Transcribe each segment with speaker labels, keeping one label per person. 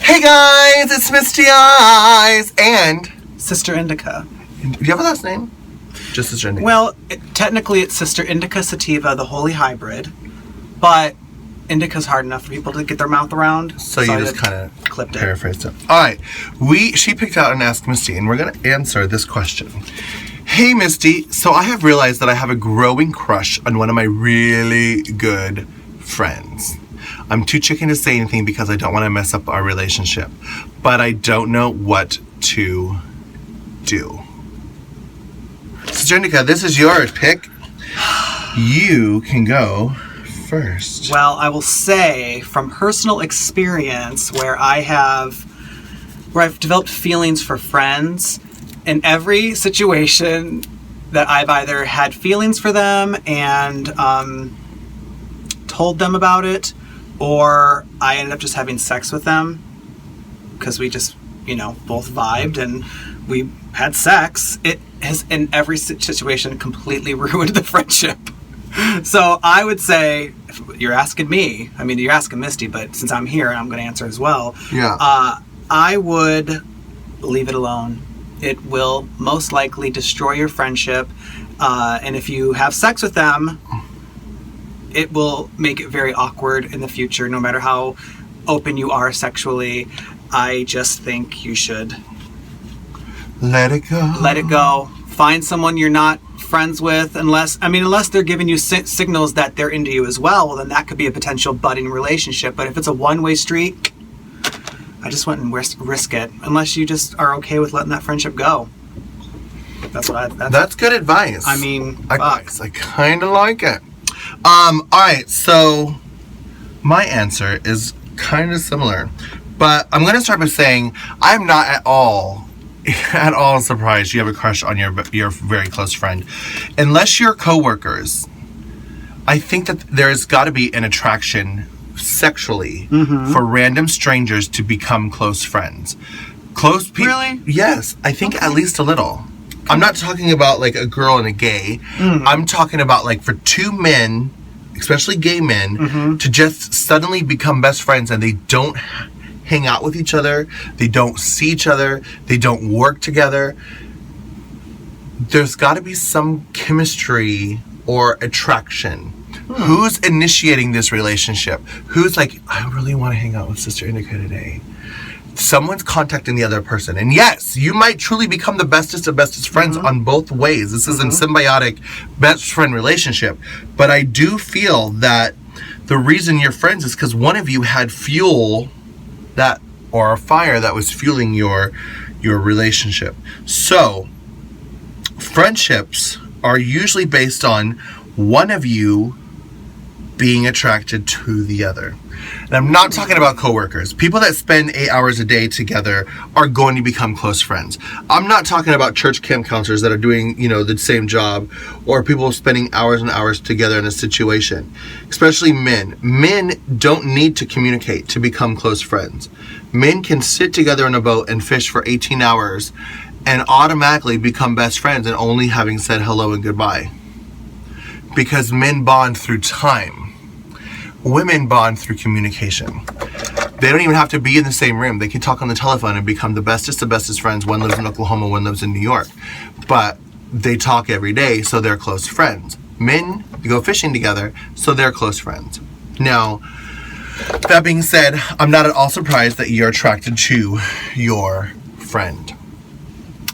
Speaker 1: Hey guys, it's Misty Eyez and
Speaker 2: Sister Indica.
Speaker 1: Do you have a last name? Just Sister Indica.
Speaker 2: Well, technically it's Sister Indica Sativa, the holy hybrid, but Indica's hard enough for people to get their mouth around.
Speaker 1: So you just kind of
Speaker 2: clipped
Speaker 1: paraphrased it. All right, she picked out and asked Misty, and we're going to answer this question. Hey Misty, so I have realized that I have a growing crush on one of my really good friends. I'm too chicken to say anything because I don't want to mess up our relationship, but I don't know what to do. Sister Indica, this is your pick. You can go first.
Speaker 2: Well, I will say from personal experience where I've developed feelings for friends, in every situation that I've either had feelings for them and told them about it, or I ended up just having sex with them because we just, both vibed and we had sex. It has, in every situation, completely ruined the friendship. So I would say, if you're asking me, you're asking Misty, but since I'm here, I'm going to answer as well.
Speaker 1: Yeah.
Speaker 2: I would leave it alone. It will most likely destroy your friendship. And if you have sex with them, it will make it very awkward in the future, no matter how open you are sexually. I just think you should
Speaker 1: let it go.
Speaker 2: Let it go. Find someone you're not friends with, unless they're giving you signals that they're into you as well, then that could be a potential budding relationship. But if it's a one-way street, I just wouldn't risk it, unless you just are okay with letting that friendship go.
Speaker 1: That's good advice. I kind of like it. All right, so my answer is kind of similar, but I'm going to start by saying I'm not at all surprised you have a crush on your very close friend. Unless you're coworkers, I think that there's got to be an attraction sexually for random strangers to become close friends. Close people.
Speaker 2: Really?
Speaker 1: Yes, I think at least a little. I'm not talking about like a girl and a gay. I'm talking about like for two men, especially gay men, to just suddenly become best friends and they don't hang out with each other, they don't see each other, they don't work together. There's got to be some chemistry or attraction. Who's initiating this relationship? Who's like, I really want to hang out with Sister Indica today? Someone's contacting the other person. And yes, you might truly become the bestest of bestest friends on both ways. This is a symbiotic best friend relationship. But I do feel that the reason you're friends is because one of you had fuel or a fire that was fueling your relationship. So friendships are usually based on one of you being attracted to the other. And I'm not talking about coworkers. People that spend 8 hours a day together are going to become close friends. I'm not talking about church camp counselors that are doing, the same job, or people spending hours and hours together in a situation. Especially men. Men don't need to communicate to become close friends. Men can sit together in a boat and fish for 18 hours and automatically become best friends and only having said hello and goodbye. Because men bond through time. Women bond through communication. They don't even have to be in the same room. They can talk on the telephone and become the bestest of bestest friends. One lives in Oklahoma, one lives in New York. But they talk every day, so they're close friends. Men go fishing together, so they're close friends. Now, that being said, I'm not at all surprised that you're attracted to your friend.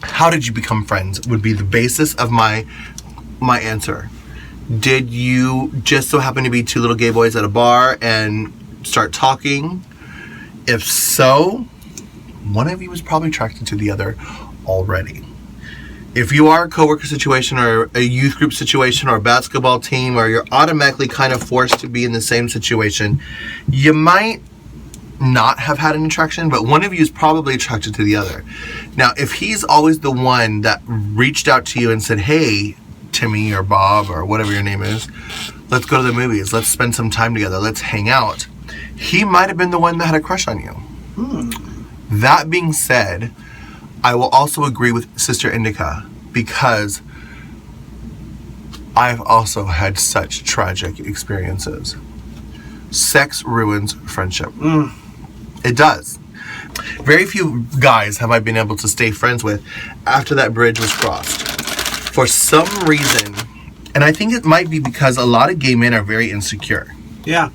Speaker 1: How did you become friends would be the basis of my answer. Did you just so happen to be two little gay boys at a bar and start talking? If so, one of you was probably attracted to the other already. If you are a coworker situation or a youth group situation or a basketball team, or you're automatically kind of forced to be in the same situation, you might not have had an attraction, but one of you is probably attracted to the other. Now, if he's always the one that reached out to you and said, hey, Timmy or Bob or whatever your name is, let's go to the movies, let's spend some time together, let's hang out, he might have been the one that had a crush on you. That being said, I will also agree with Sister Indica, because I've also had such tragic experiences. Sex ruins friendship. It does. Very few guys have I been able to stay friends with after that bridge was crossed. For some reason, and I think it might be because a lot of gay men are very insecure.
Speaker 2: Yeah.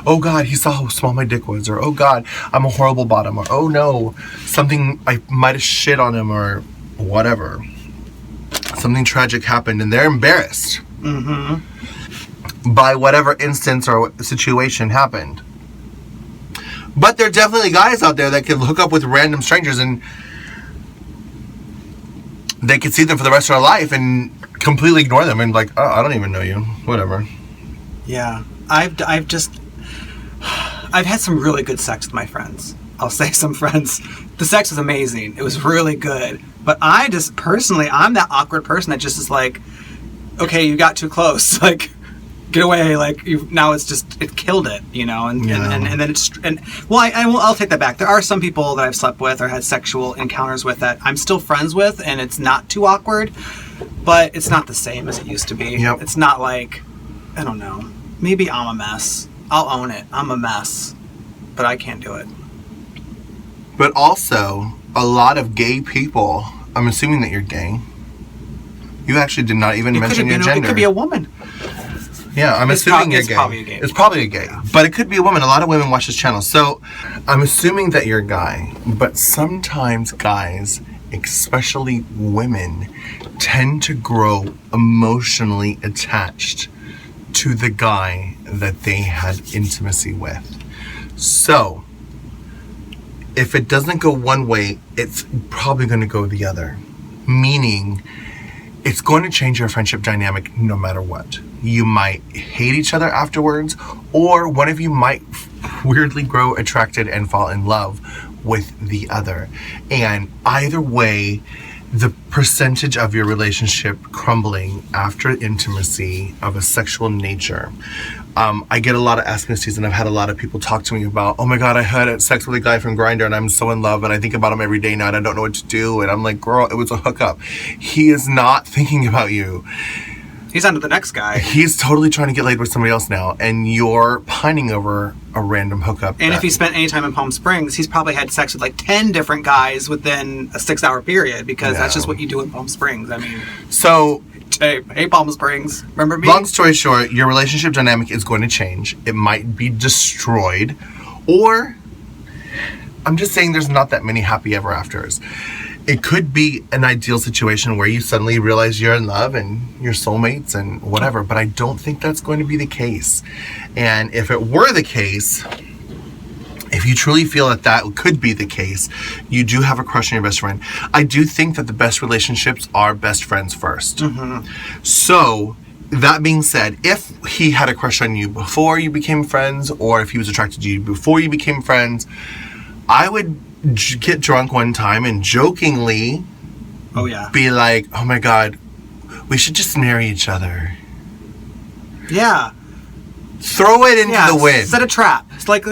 Speaker 1: Oh God, he saw how small my dick was, or oh God, I'm a horrible bottom, or oh no, something, I might have shit on him, or whatever. Something tragic happened, and they're embarrassed by whatever instance or situation happened. But there are definitely guys out there that can hook up with random strangers and they could see them for the rest of their life and completely ignore them and like, oh, I don't even know you, whatever.
Speaker 2: Yeah. I've had some really good sex with my friends. I'll say some friends. The sex was amazing. It was really good. But I just, personally, I'm that awkward person that just is like, okay, you got too close. Like, get away. Like, now it's just, it killed it, you know? And then it's, I'll take that back. There are some people that I've slept with or had sexual encounters with that I'm still friends with, and it's not too awkward, but it's not the same as it used to be.
Speaker 1: Yep.
Speaker 2: It's not like, I don't know. Maybe I'm a mess. I'll own it. I'm a mess. But I can't do it.
Speaker 1: But also, a lot of gay people, I'm assuming that you're gay. You actually did not even mention your gender.
Speaker 2: It could be a woman.
Speaker 1: Yeah, I'm assuming you're gay.
Speaker 2: Probably a gay.
Speaker 1: It's probably a gay. Yeah. But it could be a woman. A lot of women watch this channel. So, I'm assuming that you're a guy. But sometimes guys, especially women, tend to grow emotionally attached to the guy that they had intimacy with. So, if it doesn't go one way, it's probably going to go the other. Meaning, it's going to change your friendship dynamic no matter what. You might hate each other afterwards, or one of you might weirdly grow attracted and fall in love with the other. And either way, the percentage of your relationship crumbling after intimacy of a sexual nature. I get a lot of Ask Misties, and I've had a lot of people talk to me about, oh my God, I had sex with a guy from Grindr and I'm so in love and I think about him every day now and I don't know what to do. And I'm like, girl, it was a hookup. He is not thinking about you.
Speaker 2: He's on to the next guy.
Speaker 1: He's totally trying to get laid with somebody else now, and you're pining over a random hookup.
Speaker 2: And if he spent any time in Palm Springs, he's probably had sex with like 10 different guys within a 6-hour period, because that's just what you do in Palm Springs. I mean,
Speaker 1: so
Speaker 2: hey, Palm Springs, remember me?
Speaker 1: Long story short, your relationship dynamic is going to change. It might be destroyed, or I'm just saying there's not that many happy ever afters. It could be an ideal situation where you suddenly realize you're in love and you're soulmates and whatever, but I don't think that's going to be the case. And if it were the case, if you truly feel that that could be the case, you do have a crush on your best friend. I do think that the best relationships are best friends first. Mm-hmm. So, that being said, if he had a crush on you before you became friends, or if he was attracted to you before you became friends, I would get drunk one time and jokingly be like, oh my God, we should just marry each other.
Speaker 2: Yeah.
Speaker 1: Throw it into the wind.
Speaker 2: Set a trap. It's like,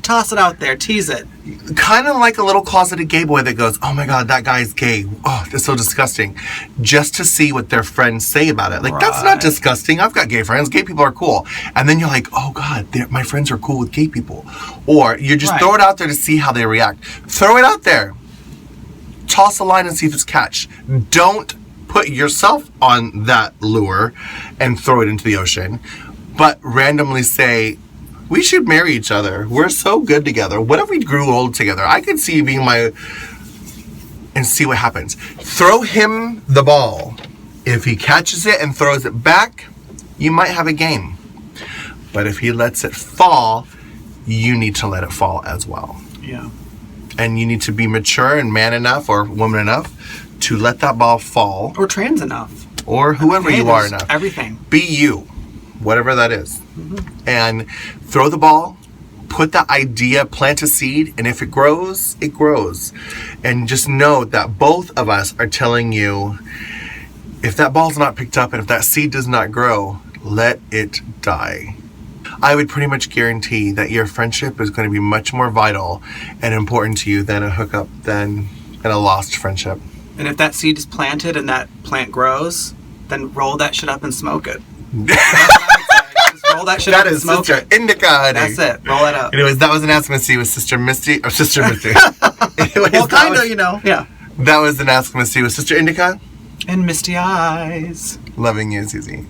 Speaker 2: toss it out there, tease it.
Speaker 1: Kind of like a little closeted gay boy that goes, oh my God, that guy's gay. Oh, that's so disgusting. Just to see what their friends say about it. Like, that's not disgusting. I've got gay friends. Gay people are cool. And then you're like, oh God, my friends are cool with gay people. Or you just throw it out there to see how they react. Throw it out there. Toss a line and see if it's catch. Don't put yourself on that lure and throw it into the ocean. But randomly say, we should marry each other. We're so good together. What if we grew old together? I could see you being and see what happens. Throw him the ball. If he catches it and throws it back, you might have a game. But if he lets it fall, you need to let it fall as well.
Speaker 2: Yeah.
Speaker 1: And you need to be mature and man enough or woman enough to let that ball fall.
Speaker 2: Or trans enough.
Speaker 1: Or whoever you are enough.
Speaker 2: Everything.
Speaker 1: Be you. Whatever that is. Mm-hmm. And throw the ball, put the idea, plant a seed, and if it grows, it grows. And just know that both of us are telling you, if that ball's not picked up and if that seed does not grow, let it die. I would pretty much guarantee that your friendship is going to be much more vital and important to you than a hookup, than a lost friendship.
Speaker 2: And if that seed is planted and that plant grows, then roll that shit up and smoke it. Roll that shit up and smoke
Speaker 1: Sister
Speaker 2: it.
Speaker 1: Indica, honey.
Speaker 2: That's it. Roll it up.
Speaker 1: Anyways, that was an Ask Misty with Sister Misty. Or Sister Misty. Anyways,
Speaker 2: Well, kind of, you know. Yeah.
Speaker 1: That was an Ask Misty with Sister Indica.
Speaker 2: And Misty Eyes.
Speaker 1: Loving you, Susie.